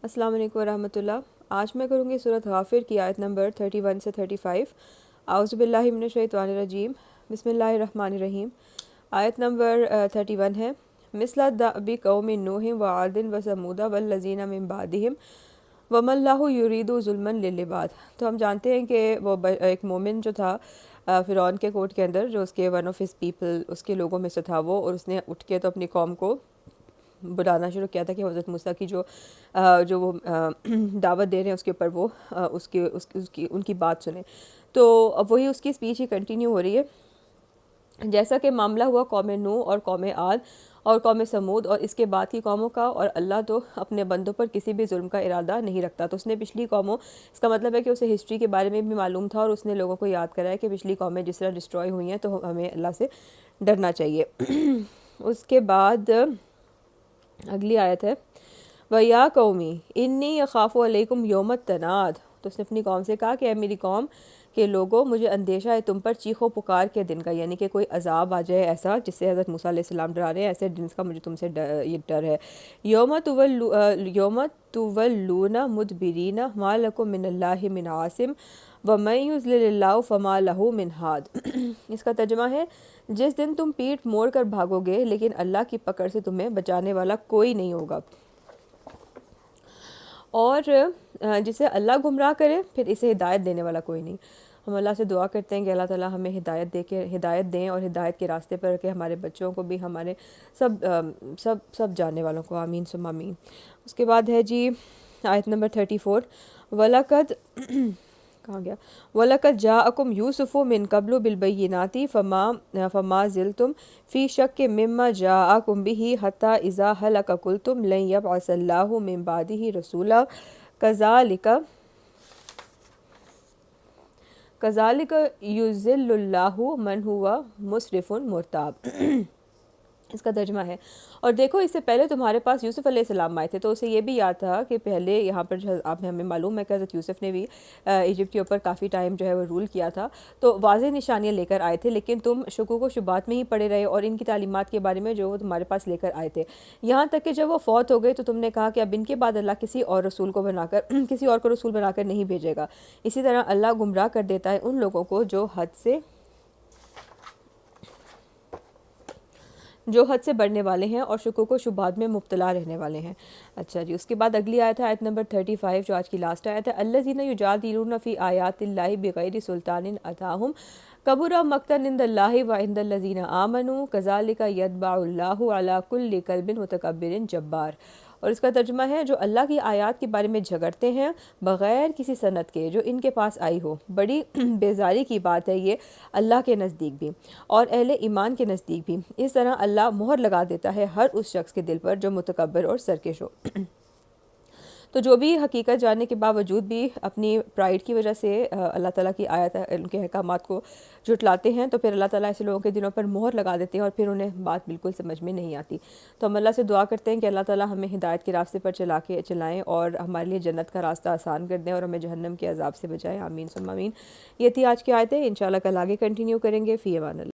السلام علیکم ورحمۃ اللہ۔ آج میں کروں گی سورۃ غافر کی آیت نمبر 31 سے 35۔ اعوذ باللہ من الشیطان الرجیم، بسم اللہ الرحمن الرحیم۔ آیت نمبر 31 ہے، مثل دأب قوم نوح وعاد وثمود والذین من بعدہم وما اللہ یرید ظلما للعباد۔ تو ہم جانتے ہیں کہ وہ ایک مومن جو تھا فرعون کے کورٹ کے اندر، جو اس کے ون آف ہز پیپل، اس کے لوگوں میں سے تھا وہ، اور اس نے اٹھ کے تو اپنی قوم کو بلانا شروع کیا تھا کہ حضرت موسیٰ کی جو وہ دعوت دے رہے ہیں اس کے اوپر وہ ان کی بات سنیں۔ تو اب وہی اس کی اسپیچ ہی کنٹینیو ہو رہی ہے۔ جیسا کہ معاملہ ہوا قوم نوح اور قوم عاد اور قوم سمود اور اس کے بعد کی قوموں کا، اور اللہ تو اپنے بندوں پر کسی بھی ظلم کا ارادہ نہیں رکھتا۔ تو اس نے پچھلی قوموں، اس کا مطلب ہے کہ اسے ہسٹری کے بارے میں بھی معلوم تھا، اور اس نے لوگوں کو یاد کرایا کہ پچھلی قومیں جس طرح ڈسٹروائے ہوئی ہیں تو ہمیں اللہ سے ڈرنا چاہیے۔ اس کے بعد اگلی آیت ہے، وَيَا قَوْمِ إِنِّي أَخَافُ عَلَيْكُمْ يَوْمَ التَّنَادِ۔ تو اس نے اپنی قوم سے کہا کہ اے میری قوم کے لوگوں، مجھے اندیشہ ہے تم پر چیخ و پکار کے دن کا، یعنی کہ کوئی عذاب آ جائے ایسا جس سے حضرت موسیٰ علیہ السلام ڈرا رہے ہیں، ایسے دن کا مجھے تم سے یہ ڈر ہے۔ یوم تولون مدبرین ما لکم من اللہ من عاصم ومن یضلل اللہ فما لہ من ہاد۔ اس کا ترجمہ ہے، جس دن تم پیٹھ موڑ کر بھاگو گے لیکن اللہ کی پکڑ سے تمہیں بچانے والا کوئی نہیں ہوگا، اور جسے اللہ گمراہ کرے پھر اسے ہدایت دینے والا کوئی نہیں۔ ہم اللہ سے دعا کرتے ہیں کہ اللہ تعالیٰ ہمیں ہدایت دیں اور ہدایت کے راستے پر رکھے، ہمارے بچوں کو بھی، ہمارے سب جاننے والوں کو، آمین ثم آمین۔ اس کے بعد ہے جی آیت نمبر 34، وَلَقَدْ کہاں گیا، وَلَقَدْ جَاءَكُمْ يُوسُفُ مِن قَبْلُ بِالْبَيِّنَاتِ فَمَا زِلْتُمْ فِي شَكٍّ مِّمَّا جَاءَكُمْ بِهِ حَتَّى إِذَا هَلَكَ قُلْتُمْ لَن يَبْعَثَ اللَّهُ مِن بَعْدِهِ رَسُولًا كَذَلِكَ يُضِلُّ اللَّهُ مَنْ هُوَ مُسْرِفٌ مُرْتَابٌ۔ اس کا ترجمہ ہے، اور دیکھو اس سے پہلے تمہارے پاس یوسف علیہ السلام آئے تھے، تو اسے یہ بھی یاد تھا کہ پہلے یہاں پر آپ نے ہمیں معلوم ہے کہ حضرت یوسف نے بھی ایجپٹ کے اوپر کافی ٹائم جو ہے وہ رول کیا تھا، تو واضح نشانیاں لے کر آئے تھے، لیکن تم شکوک و شبہات میں ہی پڑے رہے اور ان کی تعلیمات کے بارے میں جو وہ تمہارے پاس لے کر آئے تھے، یہاں تک کہ جب وہ فوت ہو گئے تو تم نے کہا کہ اب ان کے بعد اللہ کسی اور کو رسول بنا کر نہیں بھیجے گا۔ اسی طرح اللہ گمراہ کر دیتا ہے ان لوگوں کو جو حد سے بڑھنے والے ہیں اور شکوک و شبہات میں مبتلا رہنے والے ہیں۔ اچھا جی، اس کے بعد اگلی آیت ہے آیت نمبر 35 جو آج کی لاسٹ آیت ہے، الذین یجادلون فی آیات اللہ بغیر سلطان اتاہم کبر مقتا عند اللہ وعند الذین آمنوا کذالک یطبع اللہ علی کل قلب متکبر جبار۔ اور اس کا ترجمہ ہے، جو اللہ کی آیات کے بارے میں جھگڑتے ہیں بغیر کسی سند کے جو ان کے پاس آئی ہو، بڑی بیزاری کی بات ہے یہ اللہ کے نزدیک بھی اور اہل ایمان کے نزدیک بھی۔ اس طرح اللہ مہر لگا دیتا ہے ہر اس شخص کے دل پر جو متکبر اور سرکش ہو۔ تو جو بھی حقیقت جاننے کے باوجود بھی اپنی پرائیڈ کی وجہ سے اللہ تعالیٰ کی آیات، ان کے احکامات کو جھٹلاتے ہیں، تو پھر اللہ تعالیٰ ایسے لوگوں کے دلوں پر مہر لگا دیتے ہیں اور پھر انہیں بات بالکل سمجھ میں نہیں آتی۔ تو ہم اللہ سے دعا کرتے ہیں کہ اللہ تعالیٰ ہمیں ہدایت کے راستے پر چلائیں اور ہمارے لیے جنت کا راستہ آسان کر دیں اور ہمیں جہنم کے عذاب سے بچائیں، آمین ثم آمین۔ یہ تھی آج کی آیتیں، انشاءاللہ کل آگے کنٹینیو کریں گے۔ فی امان اللہ۔